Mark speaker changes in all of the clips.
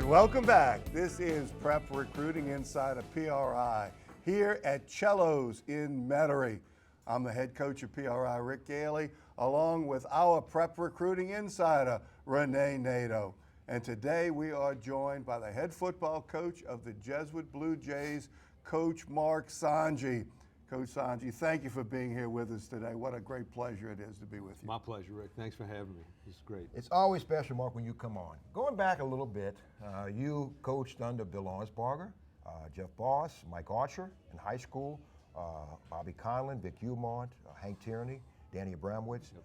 Speaker 1: Welcome back. This is Prep Recruiting inside of PRI here at Cello's in Metairie. I'm the head coach of PRI, Rick Gailey, along with our Prep Recruiting insider, Renee Nato. And today we are joined by the head football coach of the Jesuit Blue Jays, Coach Mark Songy. Coach Songy, thank you for being here with us today. What a great pleasure it is to be with you.
Speaker 2: My pleasure, Rick. Thanks for having me. It's great.
Speaker 3: It's always special, Mark, when you come on. Going back a little bit, you coached under Bill Owens, Jeff Boss, Mike Archer in high school, Bobby Conlon, Vic Umont, Hank Tierney, Danny Abramowitz. Yep.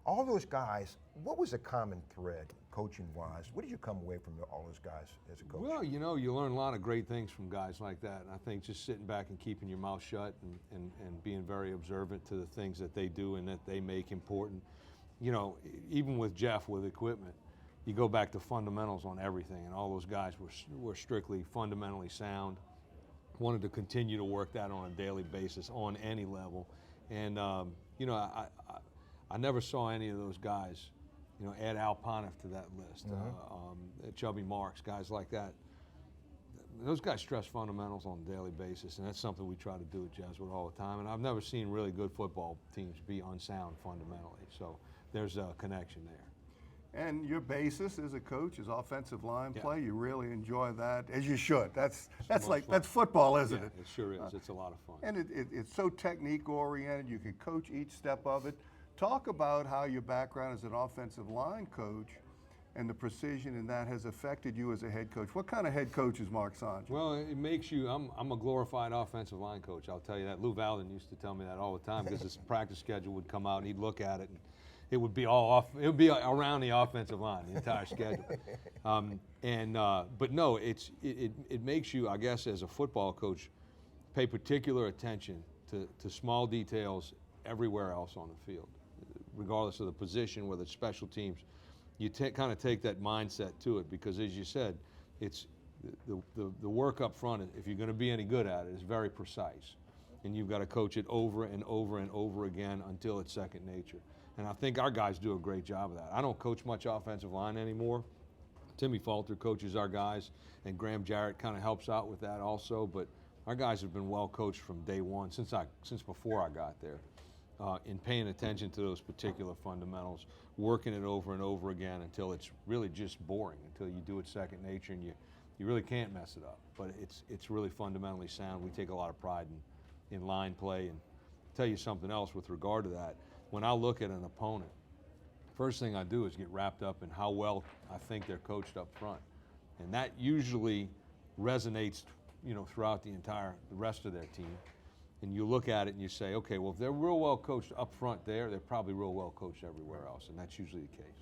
Speaker 3: All those guys, what was the common thread, coaching-wise? What did you come away from all those guys as a coach?
Speaker 2: Well, you know, you learn a lot of great things from guys like that. And I think just sitting back and keeping your mouth shut and being very observant to the things that they do and that they make important. You know, even with Jeff, with equipment, you go back to fundamentals on everything. And all those guys were strictly fundamentally sound. Wanted to continue to work that on a daily basis on any level. And, you know, I never saw any of those guys, you know, add Al Pontiff to that list, Chubby Marks, guys like that. Those guys stress fundamentals on a daily basis, and that's something we try to do at Jesuit all the time. And I've never seen really good football teams be unsound fundamentally. So there's a connection there.
Speaker 1: And your basis as a coach is offensive line play. You really enjoy that, as you should. That's football, isn't it?
Speaker 2: It sure is. It's a lot of fun.
Speaker 1: And it's so technique oriented. You can coach each step of it. Talk about how your background as an offensive line coach and the precision in that has affected you as a head coach. What kind of head coach is Mark Songy?
Speaker 2: Well, it makes you, I'm a glorified offensive line coach, I'll tell you that. Lou Valden used to tell me that all the time because his practice schedule would come out and he'd look at it and it would be all off, it would be around the offensive line, the entire schedule. But no, it makes you, I guess, as a football coach, pay particular attention to small details everywhere else on the field, regardless of the position, whether it's special teams. You kind of take that mindset to it because, as you said, it's the work up front, if you're going to be any good at it, is very precise. And you've got to coach it over and over and over again until it's second nature. And I think our guys do a great job of that. I don't coach much offensive line anymore. Timmy Falter coaches our guys, and Graham Jarrett kind of helps out with that also. But our guys have been well coached from day one, since before I got there. In paying attention to those particular fundamentals, working it over and over again until it's really just boring, until you do it second nature and you really can't mess it up. But it's really fundamentally sound. We take a lot of pride in line play. And I'll tell you something else with regard to that. When I look at an opponent, first thing I do is get wrapped up in how well I think they're coached up front. And that usually resonates, you know, throughout the rest of their team. And you look at it and you say, okay, well, if they're real well coached up front there, they're probably real well coached everywhere else, and that's usually the case.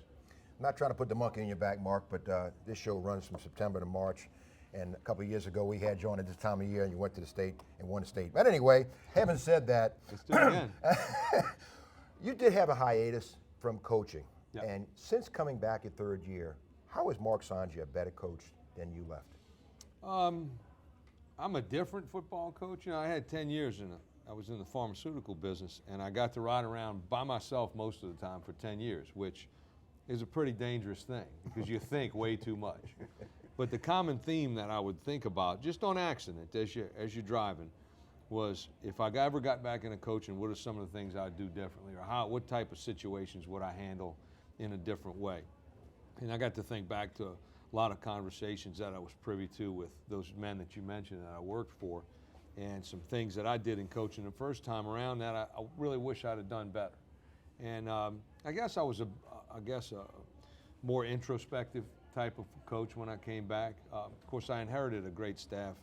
Speaker 3: I'm not trying to put the monkey in your back, Mark, but this show runs from September to March, and a couple of years ago we had you on at this time of year, and you went to the state and won the state. But anyway, having said that,
Speaker 2: let's do it again.
Speaker 3: You did have a hiatus from coaching,
Speaker 2: yep.
Speaker 3: And since coming back your third year, how is Mark Songy a better coach than you left?
Speaker 2: I'm a different football coach. You know, I had 10 years I was in the pharmaceutical business, and I got to ride around by myself most of the time for 10 years, which is a pretty dangerous thing because you think way too much. But the common theme that I would think about, just on accident as you're driving, was if I ever got back into coaching, what are some of the things I'd do differently, or what type of situations would I handle in a different way? And I got to think back to a lot of conversations that I was privy to with those men that you mentioned that I worked for, and some things that I did in coaching the first time around that I really wish I'd have done better. And I guess I was a more introspective type of coach when I came back. Of course, I inherited a great staff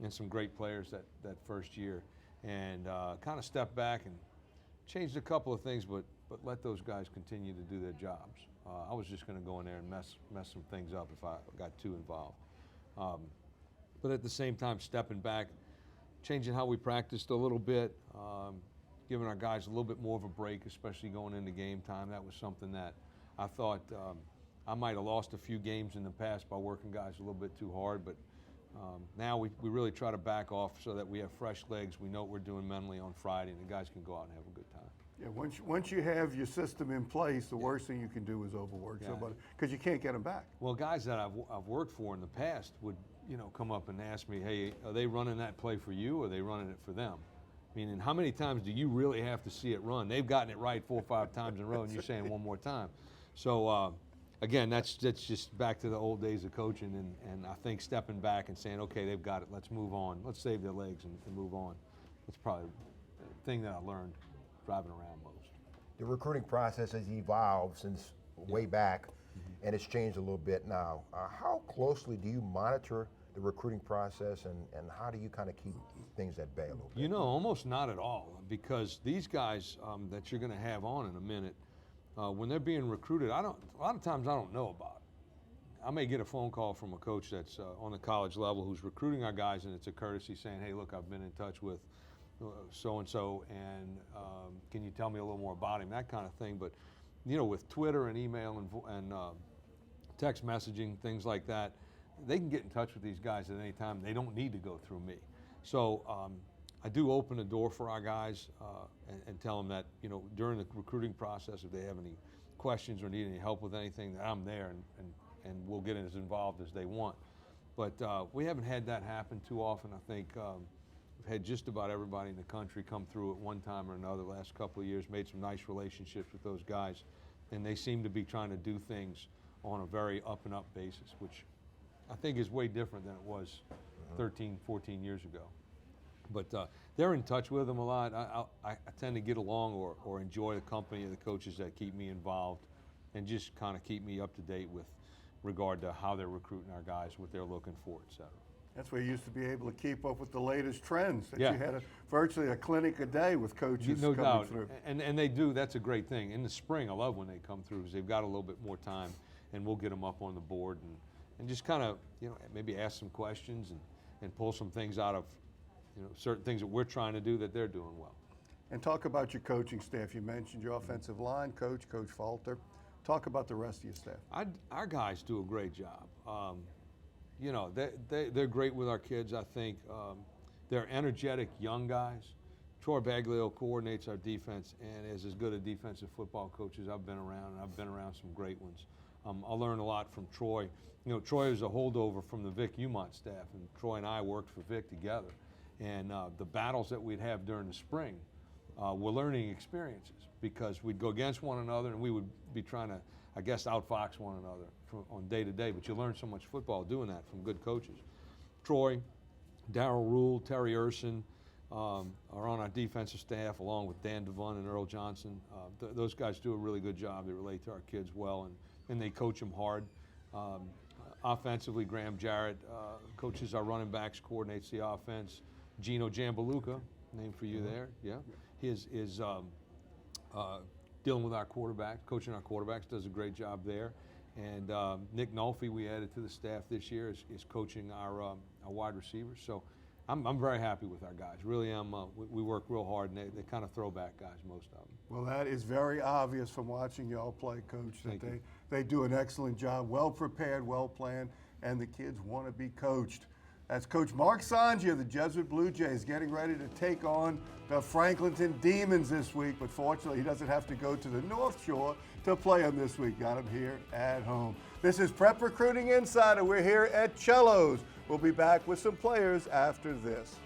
Speaker 2: and some great players that first year, and kind of stepped back and changed a couple of things, but let those guys continue to do their jobs. I was just going to go in there and mess some things up if I got too involved. But at the same time, stepping back, changing how we practiced a little bit, giving our guys a little bit more of a break, especially going into game time. That was something that I thought I might have lost a few games in the past by working guys a little bit too hard, but Now we really try to back off so that we have fresh legs. We know what we're doing mentally on Friday, and the guys can go out and have a good time.
Speaker 1: Yeah, once you have your system in place, the worst thing you can do is overwork somebody because you can't get them back.
Speaker 2: Well, guys that I've worked for in the past would come up and ask me, hey, are they running that play for you or are they running it for them? Meaning, how many times do you really have to see it run? They've gotten it right 4 or 5 times in a row, and you're saying one more time. So, again, that's just back to the old days of coaching, and I think stepping back and saying, okay, they've got it, let's move on. Let's save their legs and move on. That's probably the thing that I learned driving around most.
Speaker 3: The recruiting process has evolved since way back, and it's changed a little bit now. How closely do you monitor the recruiting process, and how do you kind of keep things at bay a little bit?
Speaker 2: Almost not at all, because these guys that you're going to have on in a minute, when they're being recruited, a lot of times I don't know about it. I may get a phone call from a coach that's on the college level who's recruiting our guys, and it's a courtesy saying, hey, look, I've been in touch with so-and-so, and can you tell me a little more about him, that kind of thing. But, with Twitter and email and text messaging, things like that, they can get in touch with these guys at any time. They don't need to go through me. So I do open the door for our guys and tell them that, during the recruiting process, if they have any questions or need any help with anything, that I'm there and we'll get as involved as they want. But we haven't had that happen too often. I think we've had just about everybody in the country come through at one time or another the last couple of years, made some nice relationships with those guys, and they seem to be trying to do things on a very up-and-up basis, which I think is way different than it was 13, 14 years ago. But they're in touch with them a lot. I tend to get along or enjoy the company of the coaches that keep me involved and just kind of keep me up to date with regard to how they're recruiting our guys, what they're looking for, et cetera.
Speaker 1: That's where you used to be able to keep up with the latest trends. That
Speaker 2: Yeah.
Speaker 1: You had virtually a clinic a day with coaches
Speaker 2: No
Speaker 1: coming
Speaker 2: doubt.
Speaker 1: through.
Speaker 2: And they do. That's a great thing. In the spring, I love when they come through because they've got a little bit more time, and we'll get them up on the board and just kind of, maybe ask some questions and pull some things out of, certain things that we're trying to do that they're doing well. And
Speaker 1: talk about your coaching staff. You mentioned your offensive line coach, Coach Falter. Talk about the rest of your staff.
Speaker 2: Our guys do a great job. They're great with our kids, I think. They're energetic young guys. Troy Baglio coordinates our defense and is as good a defensive football coach as I've been around, and I've been around some great ones. I learned a lot from Troy. Troy is a holdover from the Vic Umont staff, and Troy and I worked for Vic together. And the battles that we'd have during the spring were learning experiences because we'd go against one another and we would be trying to, I guess, outfox one another on day to day. But you learn so much football doing that from good coaches. Troy, Darryl Rule, Terry Urson are on our defensive staff, along with Dan Devon and Earl Johnson. Those guys do a really good job. They relate to our kids well, and they coach them hard. Offensively, Graham Jarrett coaches our running backs, coordinates the offense. Gino Jambaluka, name for you there, yeah. He is dealing with our quarterbacks, coaching our quarterbacks, does a great job there. And Nick Nolfi, we added to the staff this year, is coaching our wide receivers. So I'm very happy with our guys, really am. We work real hard, and they're kind of throwback guys, most of them.
Speaker 1: Well, that is very obvious from watching y'all play, Coach, that they do an excellent job, well prepared, well planned, and the kids want to be coached. That's Coach Mark Songy of the Jesuit Blue Jays getting ready to take on the Franklinton Demons this week, but fortunately he doesn't have to go to the North Shore to play them this week. Got him here at home. This is Prep Recruiting Insider. We're here at Cello's. We'll be back with some players after this.